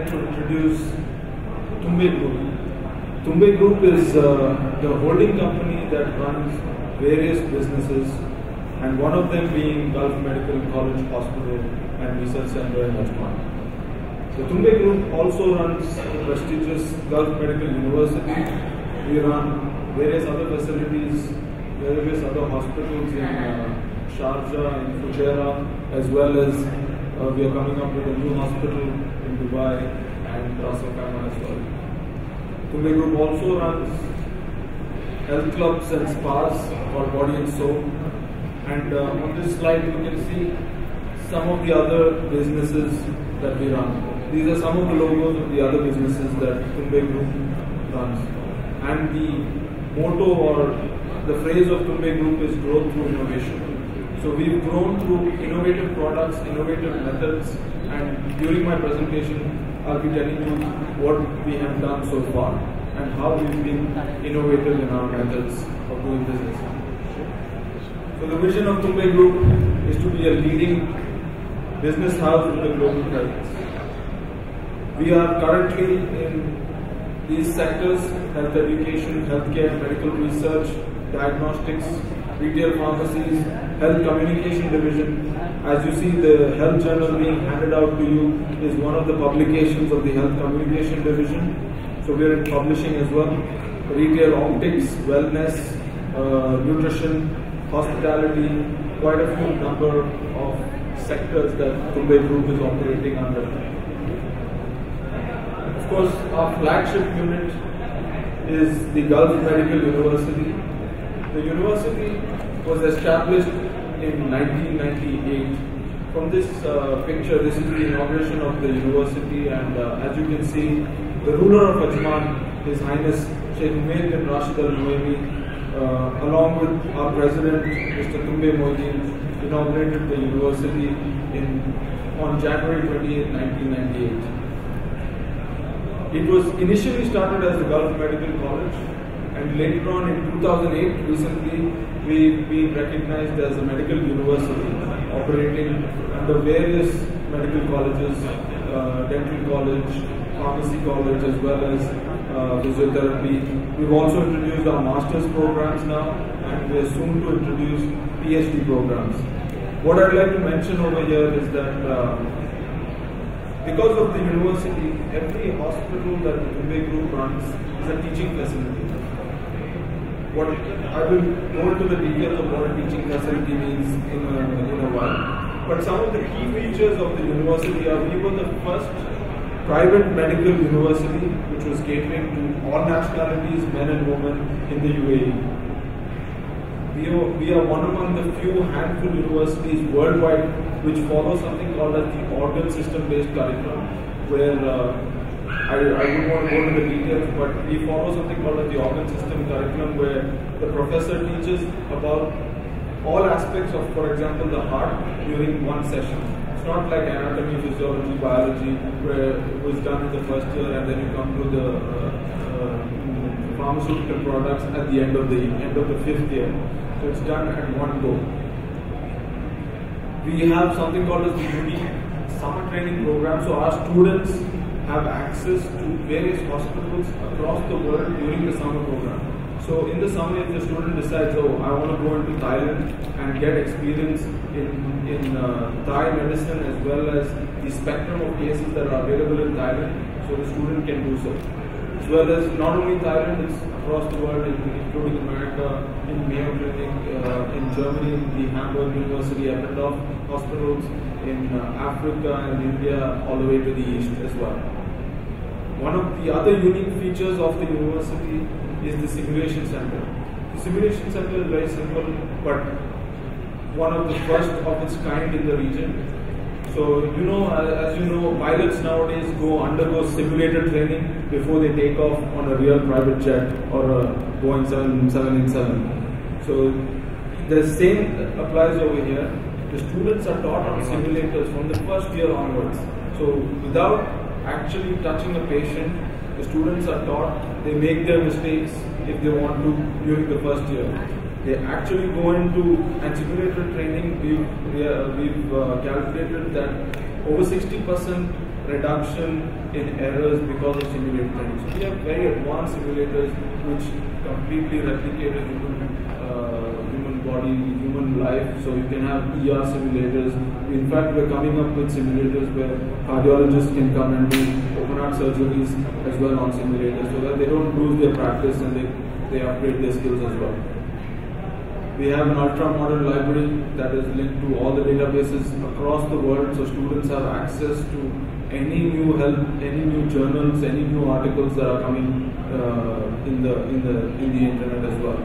like to introduce Tumbe Group. Tumbe Group is the holding company that runs various businesses, and one of them being Gulf Medical College Hospital and Research Center in Ajman. The Tumbe Group also runs the prestigious Gulf Medical University. We run various other facilities, various other hospitals in Sharjah, in Fujairah, as well as we are coming up with a new hospital in Dubai and Ras Al Khaimah as well. Tumbe Group also runs health clubs and spas for body and soul. And on this slide you can see some of the other businesses that we run. These are some of the logos of the other businesses that Tumbe Group runs. And the motto or the phrase of Tumbe Group is growth through innovation. So we've grown through innovative products, innovative methods, and during my presentation I'll be telling you what we have done so far and how we've been innovative in our methods of doing business. So the vision of Tumbe Group is to be a leading business house in the global health. We are currently in these sectors: health education, healthcare, medical research, diagnostics, retail pharmacies, health communication division. As you see, the health journal being handed out to you is one of the publications of the health communication division. So we are in publishing as well. Retail optics, wellness, nutrition, hospitality, quite a few number of sectors that Tumbe Group is operating under. Of course, our flagship unit is the Gulf Medical University. The university was established in 1998. From this picture, this is the inauguration of the university, and as you can see, the ruler of Ajman, His Highness Sheikh Umair bin Rashid Al Nuaimi, along with our president, Mr. Tumbe Moideen, inaugurated the university on January 28, 1998. It was initially started as the Gulf Medical College, and later on in 2008, recently, we've been recognized as a medical university operating under various medical colleges, dental college, pharmacy college, as well as physiotherapy. We've also introduced our master's programs now, and we are soon to introduce PhD programs. What I'd like to mention over here is that because of the university, every hospital that the Tumbe Group runs is a teaching facility. I will go into the details of what a teaching facility means in a while. But some of the key features of the university are: we were the first private medical university which was catering to all nationalities, men and women in the UAE. We are one among the few handful universities worldwide which follow something called as the organ system based curriculum, where I wouldn't want to go into the details, but we follow something called as the organ system curriculum, where the professor teaches about all aspects of, for example, the heart during one session. It's not like anatomy, physiology, biology, where it was done in the first year and then you come to the pharmaceutical products at the end of the fifth year. So it's done at one go. We have something called as the unique summer training program. So our students have access to various hospitals across the world during the summer program. So in the summer, if the student decides, oh, I want to go into Thailand and get experience in Thai medicine as well as the spectrum of cases that are available in Thailand, so the student can do so. As well as not only Thailand, it's across the world, including America, in Mayo Clinic, in Germany, the Hamburg University, Eppendorf hospitals, in Africa and India, all the way to the east as well. One of the other unique features of the university is the simulation center. The simulation center is very simple, but one of the first of its kind in the region. So, as you know, pilots nowadays undergo simulator training before they take off on a real private jet or a Boeing 787. So, the same applies over here. The students are taught on simulators from the first year onwards. So, without actually touching a patient, the students are taught, they make their mistakes if they want to during the first year. They actually go into, and simulator training, we've calculated that over 60% reduction in errors because of simulated training. So we have very advanced simulators which completely replicate a human body, human life. So you can have ER simulators. In fact, we're coming up with simulators where cardiologists can come and do open heart surgeries as well on simulators, so that they don't lose their practice and they upgrade their skills as well. We have an ultra-modern library that is linked to all the databases across the world, so students have access to any new journals, any new articles that are coming in the internet as well.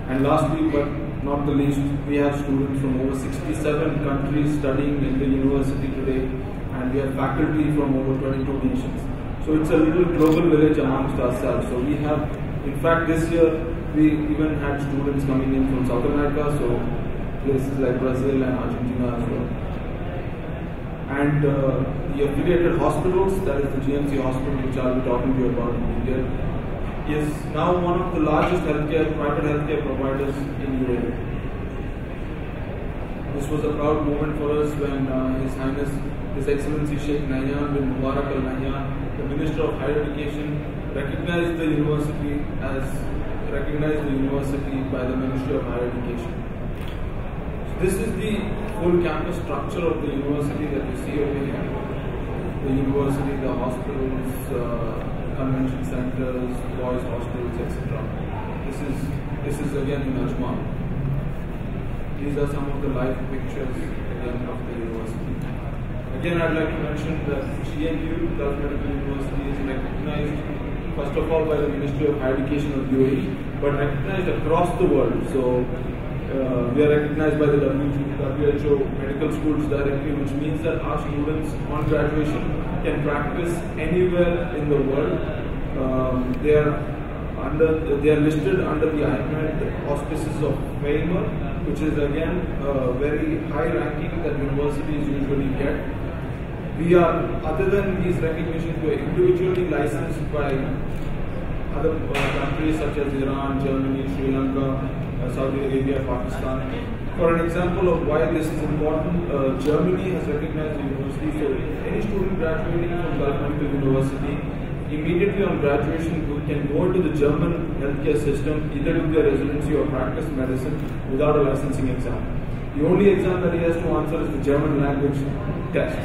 And lastly, but not the least, we have students from over 67 countries studying in the university today, and we have faculty from over 22 nations. So it's a little global village amongst ourselves. So we have, in fact, this year we even had students coming in from South America, so places like Brazil and Argentina as well. And the affiliated hospitals, that is the GMC hospital, which I'll be talking to you about in detail, is now one of the largest private healthcare providers in UAE. This was a proud moment for us when His Highness, His Excellency Sheikh Nahyan bin Mubarak Al Nahyan, the Minister of Higher Education, recognized the university by the Ministry of Higher Education. So this is the full campus structure of the university that you see over here. The university, the hospitals, convention centers, boys' hostels, etc. This is again in Ajman. These are some of the live pictures again of the university. Again, I'd like to mention that GMU, Gulf Medical University, is recognized first of all by the Ministry of Higher Education of UAE, but recognized across the world. So we are recognized by the WHO Medical Schools directly, which means that our students on graduation can practice anywhere in the world. They are listed under the IMED auspices of FAMER, which is again a very high ranking that universities usually get. We are, other than these recognitions, we are individually licensed by other countries such as Iran, Germany, Sri Lanka, Saudi Arabia, Pakistan. For an example of why this is important, Germany has recognized the university. So any student graduating from Gulf Medical University, immediately on graduation can go into the German healthcare system, either do their residency or practice medicine without a licensing exam. The only exam that he has to answer is the German language test.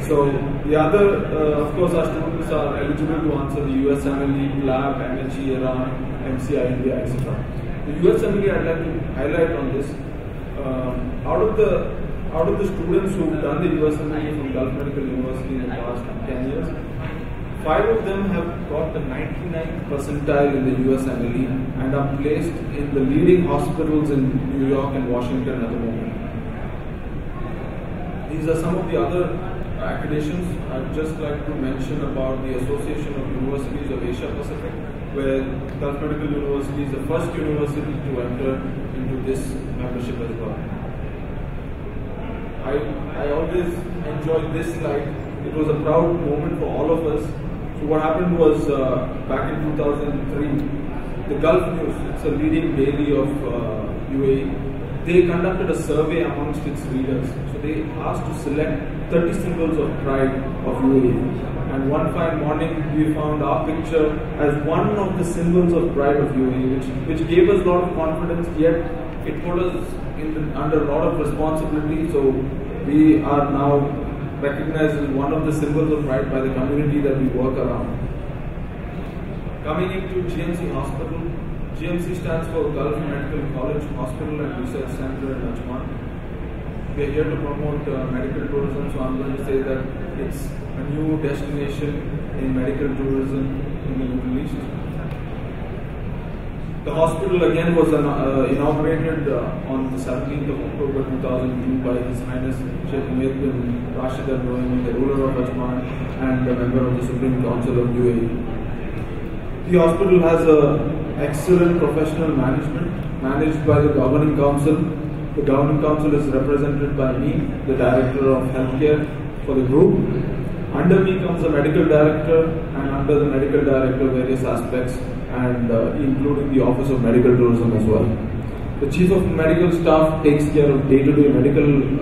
So the other, of course, our students are eligible to answer the USMLE, LAB, MHE, Iran, MCI, India, etc. The USMLE, I'd like to highlight on this. Out of the students who've done the USMLE from Gulf Medical University in the past 10 years, 5 of them have got the 99th percentile in the USMLE and are placed in the leading hospitals in New York and Washington at the moment. These are some of the other accreditations. I'd just like to mention about the Association of Universities of Asia Pacific, where Gulf Medical University is the first university to enter into this membership as well. I always enjoyed this slide. It was a proud moment for all of us. So what happened was back in 2003, the Gulf News, it's a leading daily of UAE, they conducted a survey amongst its readers. So they asked to select 30 symbols of pride of UAE. And one fine morning, we found our picture as one of the symbols of pride of UAE, which gave us a lot of confidence, yet it put us under a lot of responsibility. So we are now recognized as one of the symbols of pride by the community that we work around. Coming into GMC Hospital, GMC stands for Gulf Medical College Hospital and Research Center in Ajman. We are here to promote medical tourism, so I'm going to say that it's a new destination in medical tourism in the Middle East. The hospital again was inaugurated on the 17th of October 2002 by His Highness Sheikh Umaid bin Rashid Al Nuaimi, the ruler of Ajman and a member of the Supreme Council of UAE. The hospital has an excellent professional management managed by the Governing Council. The Governing Council is represented by me, the Director of Healthcare for the group. Under me comes the Medical Director, and under the Medical Director various aspects, and including the Office of Medical Tourism as well. The Chief of Medical Staff takes care of day-to-day medical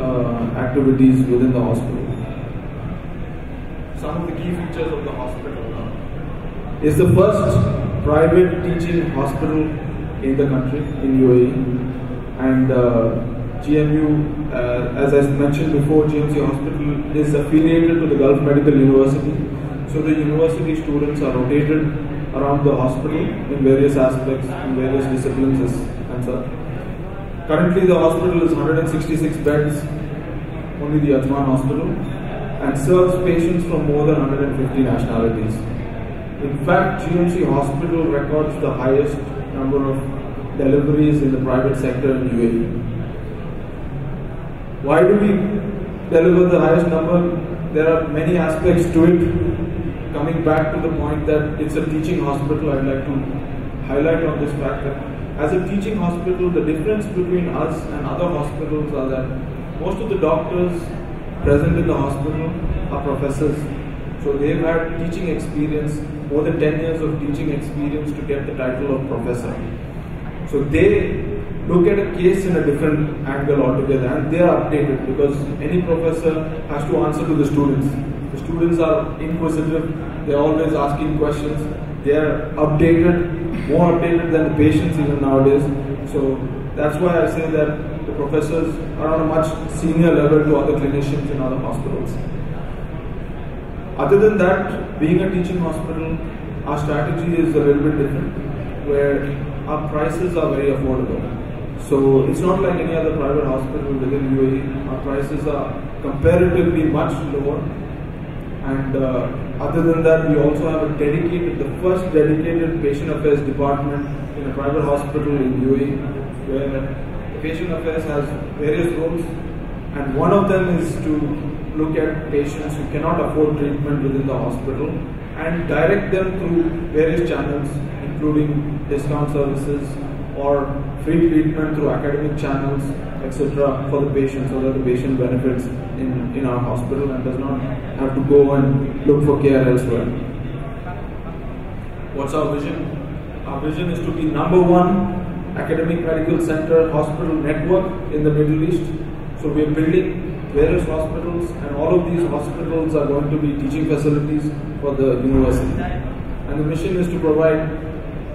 activities within the hospital. some of the key features of the hospital. It's the first private teaching hospital in the country, in UAE, and GMU, as I mentioned before, GMC Hospital is affiliated to the Gulf Medical University. So the university students are rotated around the hospital in various aspects, in various disciplines as concerned. Currently the hospital is 166 beds, only the Ajman Hospital, and serves patients from more than 150 nationalities. In fact, GMC Hospital records the highest number of deliveries in the private sector in UAE. Why do we deliver the highest number? There are many aspects to it. Coming back to the point that it's a teaching hospital, I'd like to highlight on this fact that as a teaching hospital, the difference between us and other hospitals are that most of the doctors present in the hospital are professors. So they've had teaching experience, more than 10 years of teaching experience to get the title of professor. So they look at a case in a different angle altogether, and they are updated because any professor has to answer to the students. The students are inquisitive, they are always asking questions, they are updated, more updated than the patients even nowadays. So that's why I say that the professors are on a much senior level to other clinicians in other hospitals. Other than that, being a teaching hospital, our strategy is a little bit different, where our prices are very affordable. So it's not like any other private hospital within UAE. Our prices are comparatively much lower. And other than that, we also have the first dedicated patient affairs department in a private hospital in UAE, where the patient affairs has various roles, and one of them is to look at patients who cannot afford treatment within the hospital and direct them through various channels, including discount services or free treatment through academic channels, etc. for the patient, so that the patient benefits in our hospital and does not have to go and look for care elsewhere. What's our vision? Our vision is to be #1 academic medical center hospital network in the Middle East. So we are building various hospitals, and all of these hospitals are going to be teaching facilities for the university. And the mission is to provide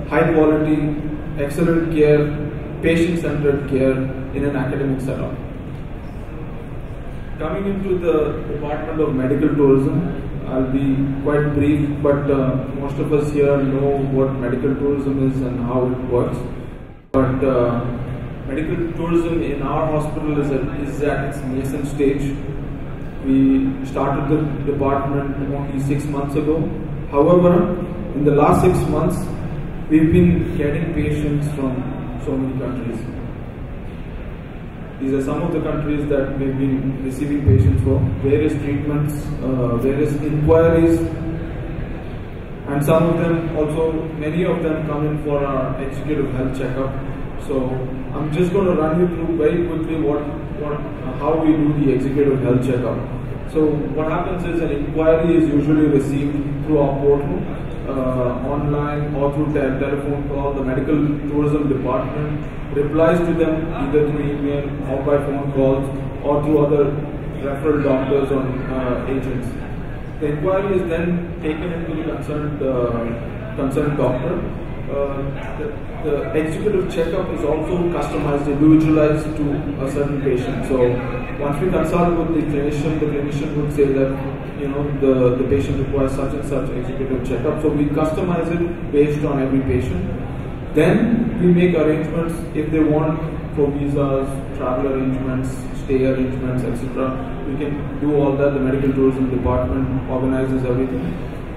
high quality, excellent care, patient-centered care in an academic setup. Coming into the Department of Medical Tourism, I'll be quite brief, but most of us here know what medical tourism is and how it works. But medical tourism in our hospital is at its nascent stage. We started the department only 6 months ago. However, in the last 6 months, we've been getting patients from so many countries. These are some of the countries that we've been receiving patients for various treatments, various inquiries, and some of them also, many of them come in for our executive health checkup. So I'm just going to run you through very quickly how we do the executive health checkup. So what happens is an inquiry is usually received through our portal, online or through telephone call. The medical tourism department replies to them either through email or by phone calls or through other referral doctors or agents. The inquiry is then taken into the concerned doctor. The executive checkup is also customized, individualized to a certain patient. So once we consult with the clinician would say that the patient requires such and such executive checkup. So we customize it based on every patient. Then we make arrangements if they want for visas, travel arrangements, stay arrangements, etc. We can do all that. The medical tourism department organizes everything.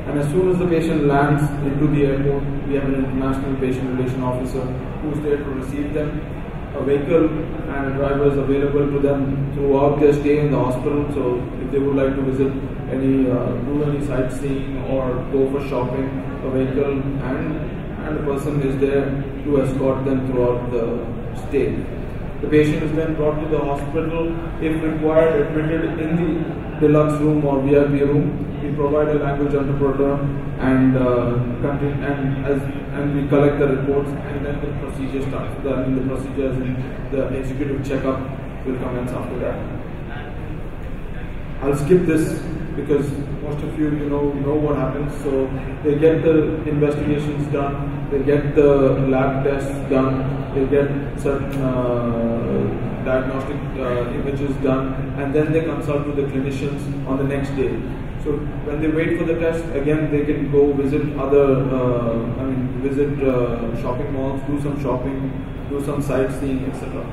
And as soon as the patient lands into the airport, we have an international patient relation officer who's there to receive them. A vehicle and a driver is available to them throughout their stay in the hospital. So if they would like to visit do any sightseeing or go for shopping, a vehicle and a person is there to escort them throughout the stay. The patient is then brought to the hospital, if required, admitted in the deluxe room or VIP room. We provide a language interpreter and we collect the reports, and then the procedure starts. The procedures in the executive checkup will commence after that. I'll skip this because most of you know what happens. So they get the investigations done, they get the lab tests done, they get certain diagnostic images done, and then they consult with the clinicians on the next day. So when they wait for the test, again they can go visit visit shopping malls, do some shopping, do some sightseeing, etc.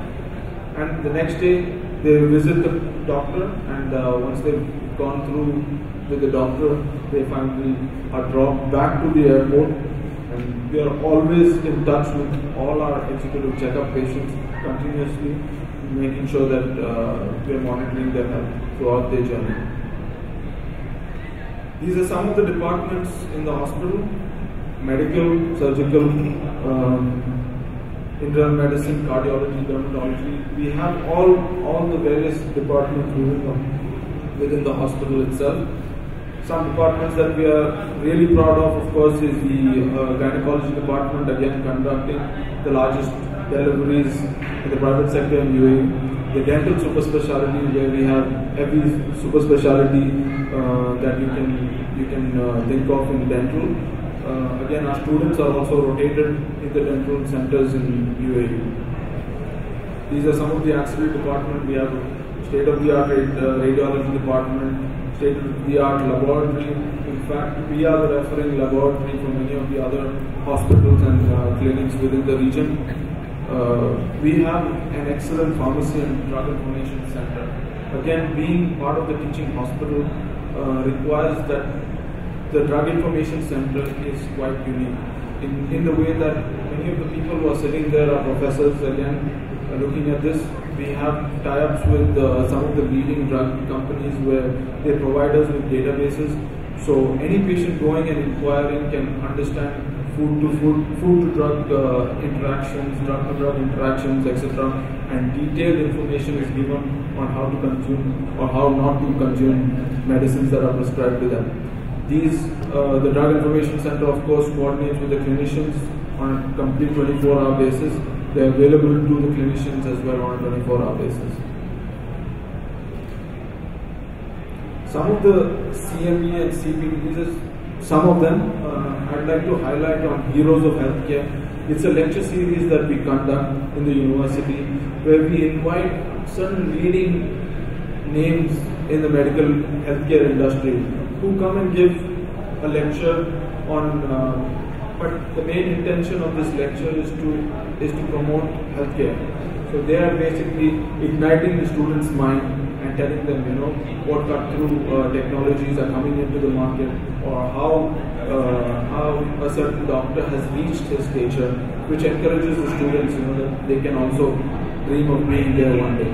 And the next day they visit the doctor, and once they've gone through with the doctor, they finally are dropped back to the airport. And we are always in touch with all our executive checkup patients continuously, making sure that we are monitoring their health throughout their journey. These are some of the departments in the hospital: medical, surgical, internal medicine, cardiology, dermatology. We have all the various departments within the hospital itself. Some departments that we are really proud of course, is the gynecology department, again conducting the largest deliveries in the private sector in UAE. The dental super specialty, where we have every super specialty that you can think of in dental. Again, our students are also rotated in the dental centers in UAE. These are some of the ancillary departments. We have state-of-the-art radiology department, state-of-the-art laboratory. In fact, we are the referring laboratory for many of the other hospitals and clinics within the region. We have an excellent pharmacy and drug information center. Again, being part of the teaching hospital requires that the drug information center is quite unique in the way that many of the people who are sitting there are professors. Again, looking at this, we have tie-ups with some of the leading drug companies where they provide us with databases. So any patient going and inquiring can understand food to drug interactions, drug to drug interactions, etc. And detailed information is given on how to consume or how not to consume medicines that are prescribed to them. The Drug Information Center, of course, coordinates with the clinicians on a complete 24-hour basis. They are available to the clinicians as well on a 24-hour basis. Some of the CME and CPD, some of them I'd like to highlight on Heroes of Healthcare. It's a lecture series that we conduct in the university where we invite certain leading names in the medical healthcare industry who come and give a lecture on but the main intention of this lecture is to promote healthcare. So they are basically igniting the students' mind and telling them, what cut-through technologies are coming into the market, or how a certain doctor has reached his stature, which encourages the students, that they can also dream of being there one day.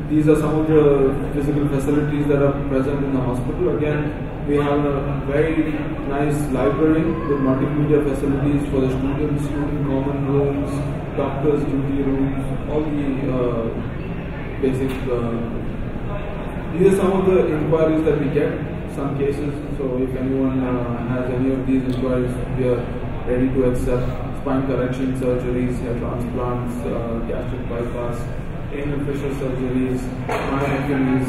These are some of the physical facilities that are present in the hospital. Again, we have a very nice library with multimedia facilities for the students, student common rooms, doctors' duty rooms, all the basic. These are some of the inquiries that we get, some cases. So if anyone has any of these inquiries, we are ready to accept spine correction surgeries, hair transplants, gastric bypass, anal fissure surgeries, myomectomies,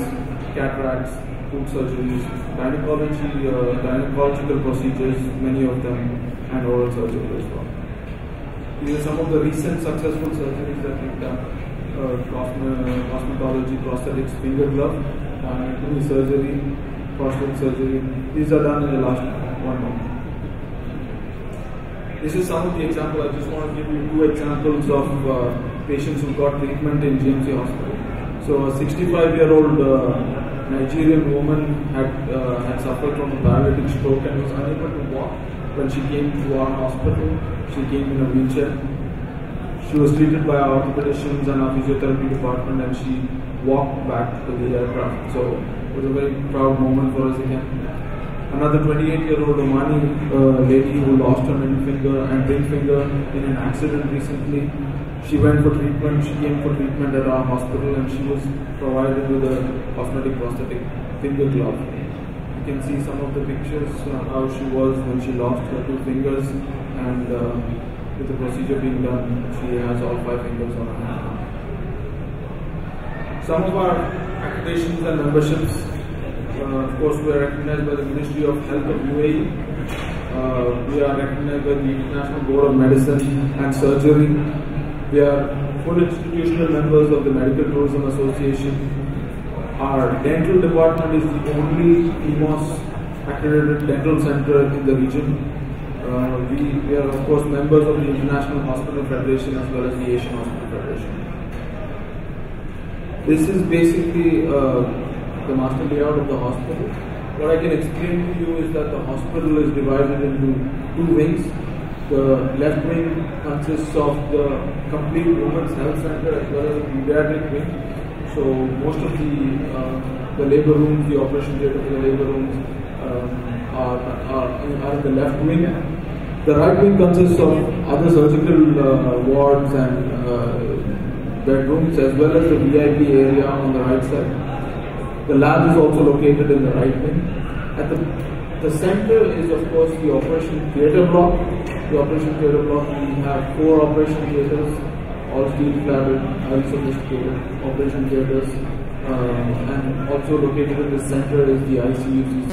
cataracts, foot surgeries, gynecological procedures, many of them, and oral surgery as well. These are some of the recent successful surgeries that we've done: cosmetology, prosthetics, finger glove, knee surgery, prostate surgery. These are done in the last 1 month. This is some of the examples. I just want to give you 2 examples of patients who got treatment in GMC Hospital. So a 65-year-old Nigerian woman had suffered from a paralytic stroke and was unable to walk. When she came to our hospital, she came in a wheelchair. She was treated by our orthopedicians and our physiotherapy department, and she walked back to the aircraft. So it was a very proud moment for us again. Another 28-year-old Omani lady who lost her middle finger and ring finger in an accident recently. She went for treatment. She came for treatment at our hospital, and she was provided with a cosmetic prosthetic finger glove. You can see some of the pictures how she was when she lost her 2 fingers, and with the procedure being done, she has all 5 fingers on her hand. some of our accreditations and memberships, of course, we are recognized by the Ministry of Health of UAE. We are recognized by the International Board of Medicine and Surgery. We are full institutional members of the Medical Tourism Association. Our dental department is the only EMOS accredited dental center in the region. We are of course members of the International Hospital Federation as well as the Asian Hospital Federation. This is basically the master layout of the hospital. What I can explain to you is that the hospital is divided into two wings. The left wing consists of the complete women's health center as well as the pediatric wing. So most of the labor rooms, the operation theatre for the labor rooms are in the left wing. The right wing consists of other surgical wards and bedrooms as well as the VIP area on the right side. The lab is also located in the right wing. At the center is of course the operation theatre block. The operation theatre block, we have 4 operation theatres, all steel cladded, highly sophisticated operation theatres, and also located in the center is the ICU.